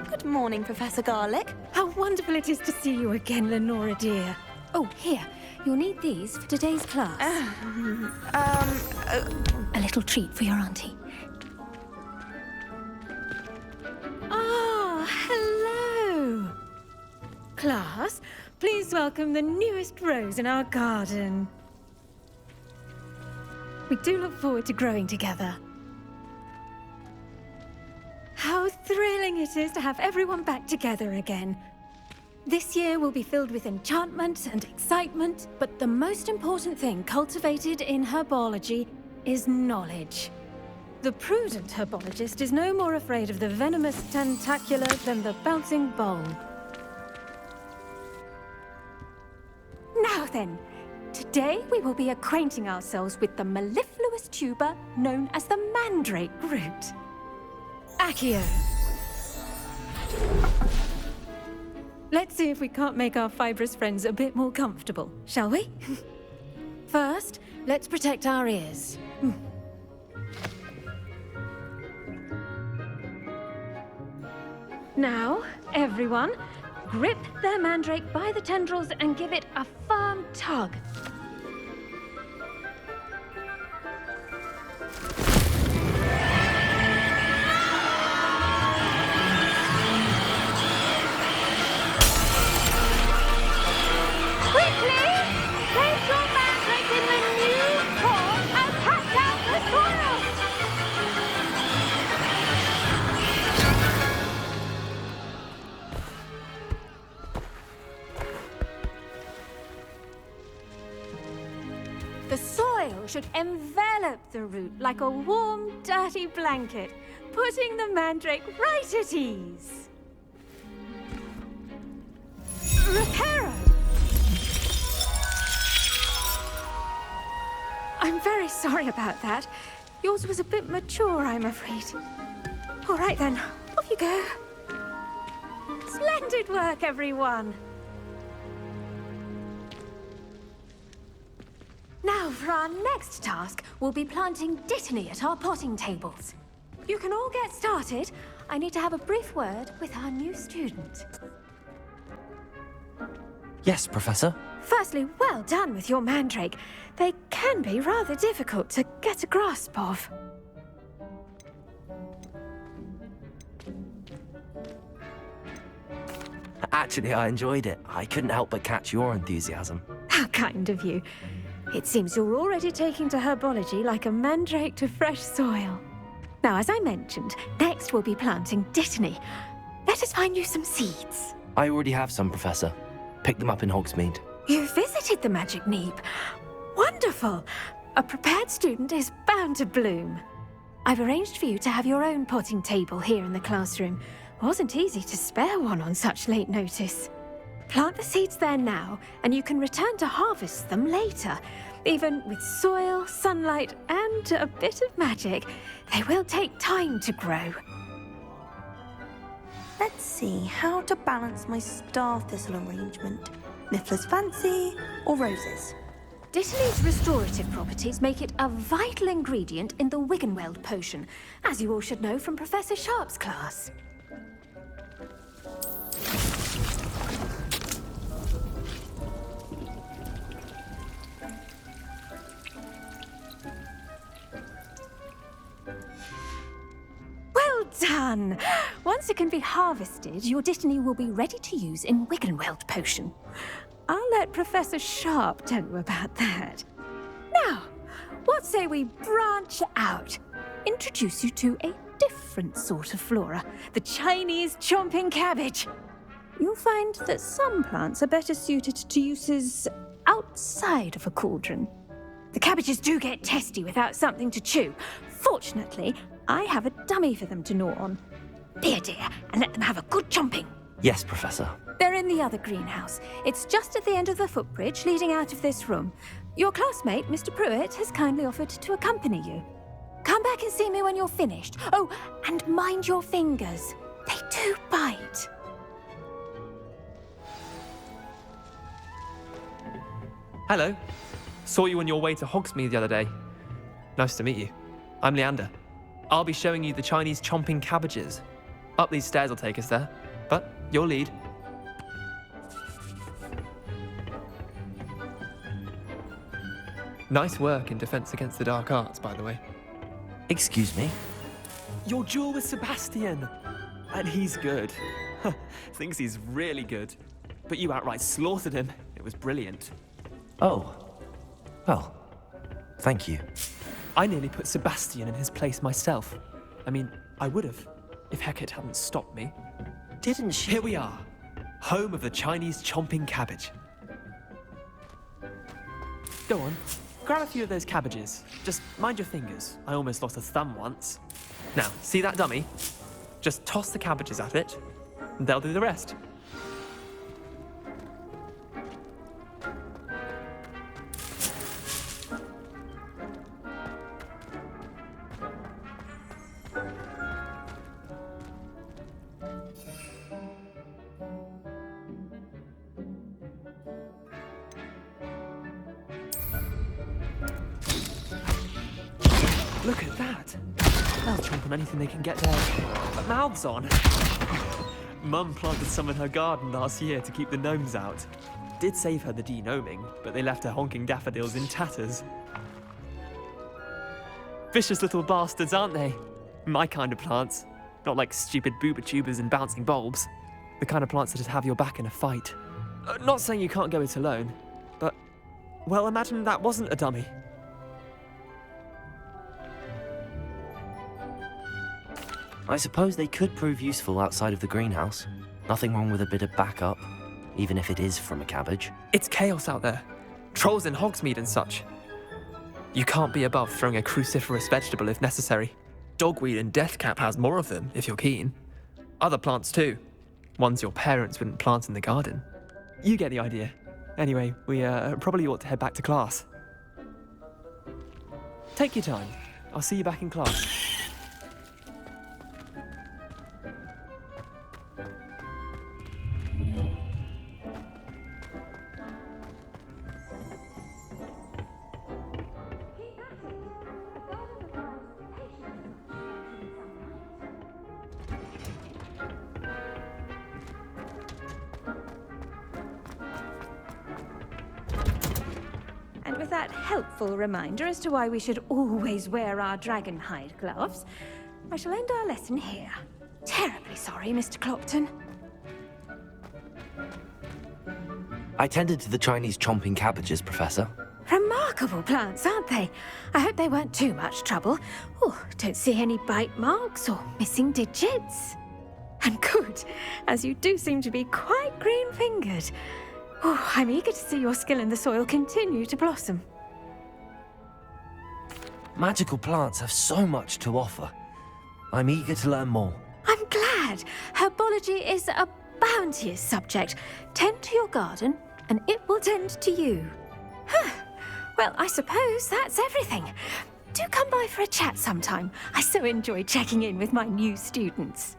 Good morning, Professor Garlick. How wonderful it is to see you again, Lenora dear. Oh, here. You'll need these for today's class. A little treat for your auntie. Ah, hello. Class, please welcome the newest rose in our garden. We do look forward to growing together. How thrilling it is to have everyone back together again. This year will be filled with enchantment and excitement, but the most important thing cultivated in herbology is knowledge. The prudent herbologist is no more afraid of the venomous tentacula than the bouncing bowl. Now then, today we will be acquainting ourselves with the mellifluous tuber known as the mandrake root. Accio. Let's see if we can't make our fibrous friends a bit more comfortable, shall we? First, let's protect our ears. Now, everyone, grip their mandrake by the tendrils and give it a firm tug. The soil should envelop the root like a warm, dirty blanket, putting the mandrake right at ease. Reparo! I'm very sorry about that. Yours was a bit mature, I'm afraid. All right then, off you go. Splendid work, everyone. Now, for our next task, we'll be planting dittany at our potting tables. You can all get started. I need to have a brief word with our new student. Yes, Professor. Firstly, well done with your mandrake. They can be rather difficult to get a grasp of. Actually, I enjoyed it. I couldn't help but catch your enthusiasm. How kind of you. It seems you're already taking to herbology like a mandrake to fresh soil. Now, as I mentioned, next we'll be planting dittany. Let us find you some seeds. I already have some, Professor. Picked them up in Hogsmeade. You visited the Magic Neep. Wonderful! A prepared student is bound to bloom. I've arranged for you to have your own potting table here in the classroom. Wasn't easy to spare one on such late notice. Plant the seeds there now, and you can return to harvest them later. Even with soil, sunlight, and a bit of magic, they will take time to grow. Let's see how to balance my star thistle arrangement. Niffler's fancy or roses? Dittany's restorative properties make it a vital ingredient in the Wiggenweld potion, as you all should know from Professor Sharp's class. Well done! Once it can be harvested, your dittany will be ready to use in Wiggenweld potion. I'll let Professor Sharp tell you about that. Now, what say we branch out? Introduce you to a different sort of flora, the Chinese chomping cabbage. You'll find that some plants are better suited to uses outside of a cauldron. The cabbages do get testy without something to chew. Fortunately, I have a dummy for them to gnaw on. Be a dear and let them have a good chomping. Yes, Professor. They're in the other greenhouse. It's just at the end of the footbridge leading out of this room. Your classmate, Mr. Pruitt, has kindly offered to accompany you. Come back and see me when you're finished. Oh, and mind your fingers. They do bite. Hello. Saw you on your way to Hogsmeade the other day. Nice to meet you. I'm Leander. I'll be showing you the Chinese chomping cabbages. Up these stairs will take us there, but your lead. Nice work in Defense Against the Dark Arts, by the way. Excuse me? Your duel with Sebastian! And he's good. Thinks he's really good. But you outright slaughtered him. It was brilliant. Oh. Well, thank you. I nearly put Sebastian in his place myself. I mean, I would have, if Hecate hadn't stopped me. Didn't she? Here we are, home of the Chinese chomping cabbage. Go on, grab a few of those cabbages. Just mind your fingers. I almost lost a thumb once. Now, see that dummy? Just toss the cabbages at it, and they'll do the rest. Look at that! They'll chomp on anything they can get their mouths on. Mum planted some in her garden last year to keep the gnomes out. Did save her the de-gnoming, but they left her honking daffodils in tatters. Vicious little bastards, aren't they? My kind of plants. Not like stupid booba tubers and bouncing bulbs. The kind of plants that'd have your back in a fight. Not saying you can't go it alone, but, well, imagine that wasn't a dummy. I suppose they could prove useful outside of the greenhouse. Nothing wrong with a bit of backup, even if it is from a cabbage. It's chaos out there. Trolls in Hogsmeade and such. You can't be above throwing a cruciferous vegetable if necessary. Dogweed and deathcap has more of them, if you're keen. Other plants too. Ones your parents wouldn't plant in the garden. You get the idea. Anyway, we probably ought to head back to class. Take your time. I'll see you back in class. And with that helpful reminder as to why we should always wear our dragon hide gloves, I shall end our lesson here. Terribly sorry, Mr. Clopton. I tended to the Chinese chomping cabbages, Professor. Remarkable plants, aren't they? I hope they weren't too much trouble. Oh, don't see any bite marks or missing digits. And good, as you do seem to be quite green-fingered. Oh, I'm eager to see your skill in the soil continue to blossom. Magical plants have so much to offer. I'm eager to learn more. I'm glad. Herbology is a bounteous subject. Tend to your garden, and it will tend to you. Well, I suppose that's everything. Do come by for a chat sometime. I so enjoy checking in with my new students.